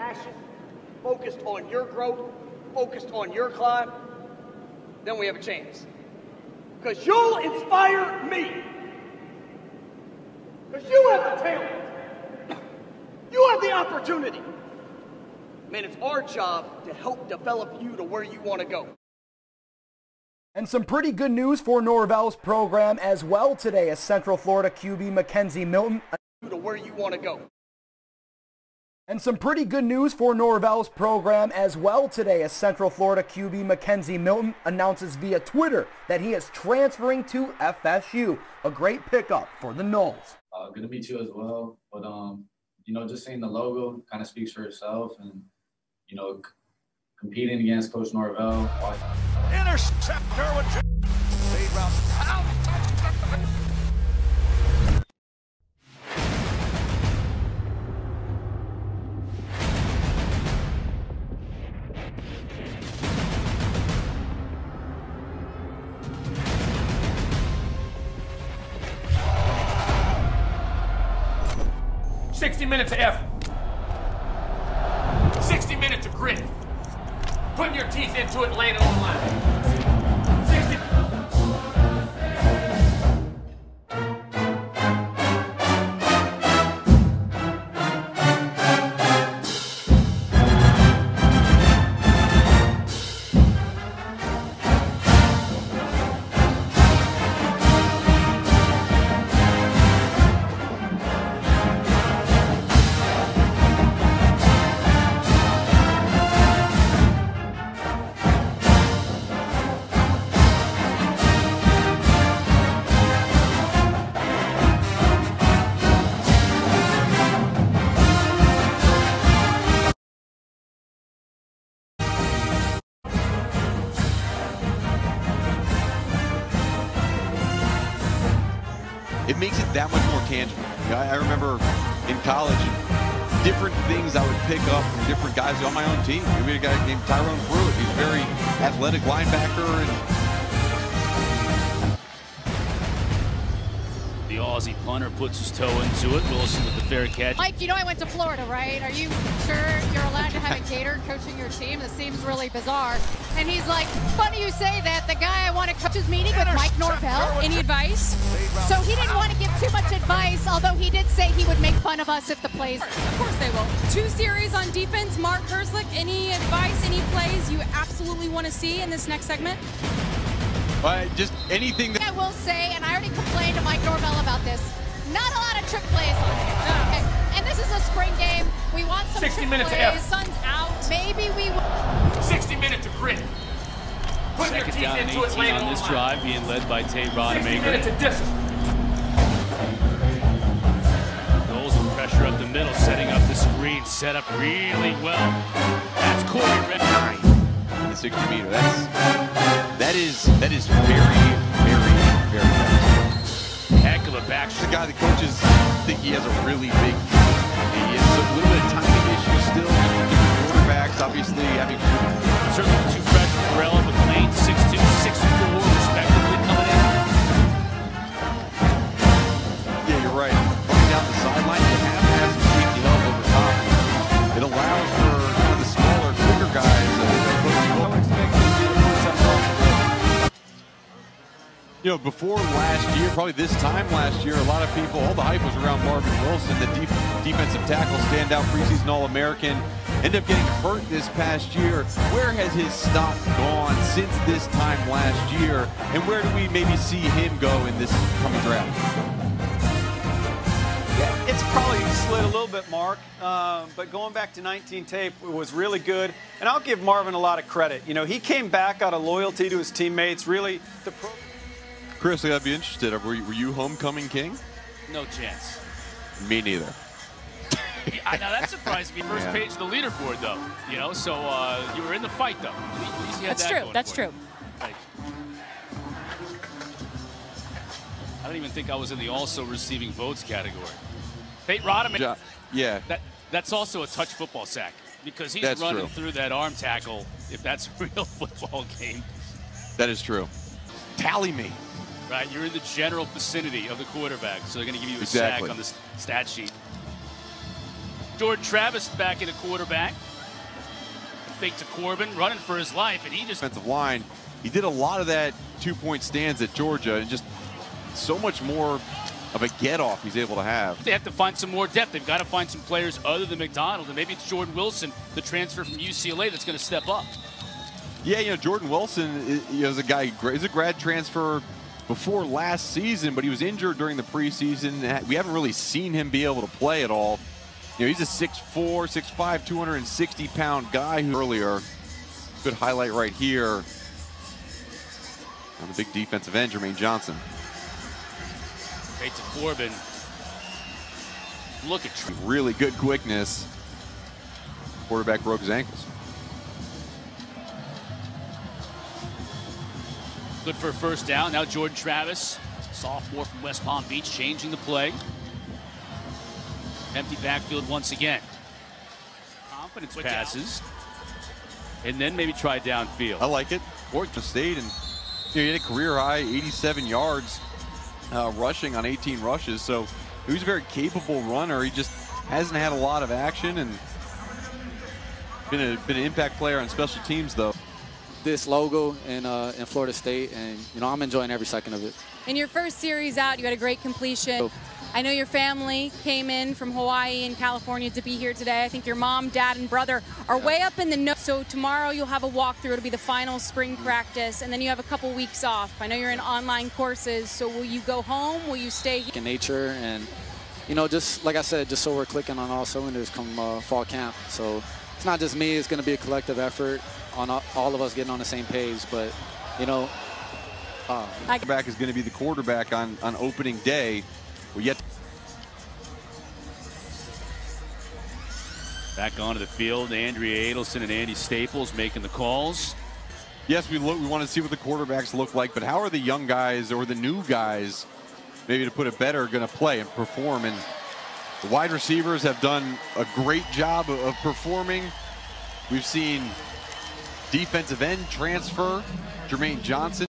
passion, focused on your growth, focused on your climb, then we have a chance. Because you'll inspire me. Because you have the talent. You have the opportunity. Man, it's our job to help develop you to where you want to go. And some pretty good news for Norvell's program as well today as Central Florida QB Mackenzie Milton. To where you want to go. And some pretty good news for Norvell's program as well today as Central Florida QB Mackenzie Milton announces via Twitter that he is transferring to FSU. A great pickup for the Noles. Going to be two as well, but you know, just seeing the logo kind of speaks for itself, and you know, competing against Coach Norvell. Interceptor with lead route. 60 minutes of effort. 60 minutes of grit. Putting your teeth into it and laying it on the line. 60. It makes it that much more tangible. You know, I remember in college, different things I would pick up from different guys on my own team. We had a guy named Tyrone Pruitt. He's a very athletic linebacker. And the Aussie punter puts his toe into it. Wilson with the fair catch. Mike, you know I went to Florida, right? Are you sure you're allowed to have a Gator coaching your team? This seems really bizarre. And he's like, funny you say that. The guy I want to coach his meeting with Mike Norvell. Any advice? So he didn't want to give too much advice, although he did say he would make fun of us if the plays. Of course they will. 2 series on defense. Mark Herzlich, any advice, any plays you absolutely want to see in this next segment? Just anything that I will say, and I already complained to Mike Norvell about this, not a lot of trick plays on it. Okay. And this is a spring game. We want some 60 trick minutes plays. of effort. Sun's out. Maybe we will. 60 minutes of grit. Putting your Second teeth down and into it, 18 laying it on on this the line. drive, being led by Tate 60 Rodemaker. minutes of discipline. Goals and pressure up the middle, setting up the screen, set up really well. That's Corey Red. the 60-meter. That is very, very, very fast. Heck of a back. The guy, the coaches think he has a really big feet. He has a little bit of timing issues still. Different quarterbacks, obviously, having certainly the two freshmen, Varela, McLean, 6'2", 6'4", respectively, coming in. Yeah, you're right. Coming down the sideline, you have to have some safety help over top. It allows for kind of the smaller, quicker guys. You know, before last year, probably this time last year, a lot of people, all the hype was around Marvin Wilson, the defensive tackle, standout preseason All-American, ended up getting hurt this past year. Where has his stock gone since this time last year, and where do we maybe see him go in this coming draft? Yeah, it's probably slid a little bit, Mark, but going back to 19 tape, it was really good, and I'll give Marvin a lot of credit. You know, he came back out of loyalty to his teammates, really. Chris, I'd be interested. Were you homecoming king? No chance. Me neither. Yeah, now that surprised me. First page of the leaderboard, though. You know, so you were in the fight, though. At least you had That's that true. going That's for you. true. Like, I don't even think I was in the also receiving votes category. Tate Rodemaker. Yeah. That's also a touch football sack because he's That's running true. through that arm tackle. If that's a real football game. That is true. Tally me. Right, you're in the general vicinity of the quarterback, so they're going to give you a Exactly. sack on the stat sheet. Jordan Travis back in a quarterback. Fake to Corbin, running for his life, and he just... Defensive line, he did a lot of that two-point stands at Georgia, and just so much more of a get-off he's able to have. They have to find some more depth. They've got to find some players other than McDonald, and maybe it's Jordan Wilson, the transfer from UCLA, that's going to step up. Yeah, you know, Jordan Wilson is a guy, he's a grad transfer before last season, but he was injured during the preseason. We haven't really seen him be able to play at all. You know, he's a 6'4", 6'5", 260-pound guy who earlier, good highlight right here on the big defensive end, Jermaine Johnson. Right to Corbin. Look at really good quickness. Quarterback broke his ankles. Good for a first down. Now Jordan Travis, sophomore from West Palm Beach, changing the play. Empty backfield once again. Confidence passes. And then maybe try downfield. I like it. Oregon State, and you know, he had a career high 87 yards rushing on 18 rushes. So he was a very capable runner. He just hasn't had a lot of action and been an impact player on special teams, though. This logo in Florida State, and you know, I'm enjoying every second of it. In your first series out, you had a great completion. I know your family came in from Hawaii and California to be here today. I think your mom, dad, and brother are way up in the know. So tomorrow you'll have a walkthrough. It'll be the final spring practice, and then you have a couple weeks off. I know you're in online courses, so will you go home? Will you stay here? In nature, and you know, just like I said, just so we're clicking on all cylinders come fall camp. So it's not just me, it's going to be a collective effort on all of us getting on the same page. But you know, quarterback is going to be the quarterback on opening day. Well, yet back onto the field, Andrea Adelson and Andy Staples making the calls. Yes, we want to see what the quarterbacks look like, but how are the young guys or the new guys, maybe to put it better, going to play and perform? And the wide receivers have done a great job of performing. We've seen defensive end transfer, Jermaine Johnson.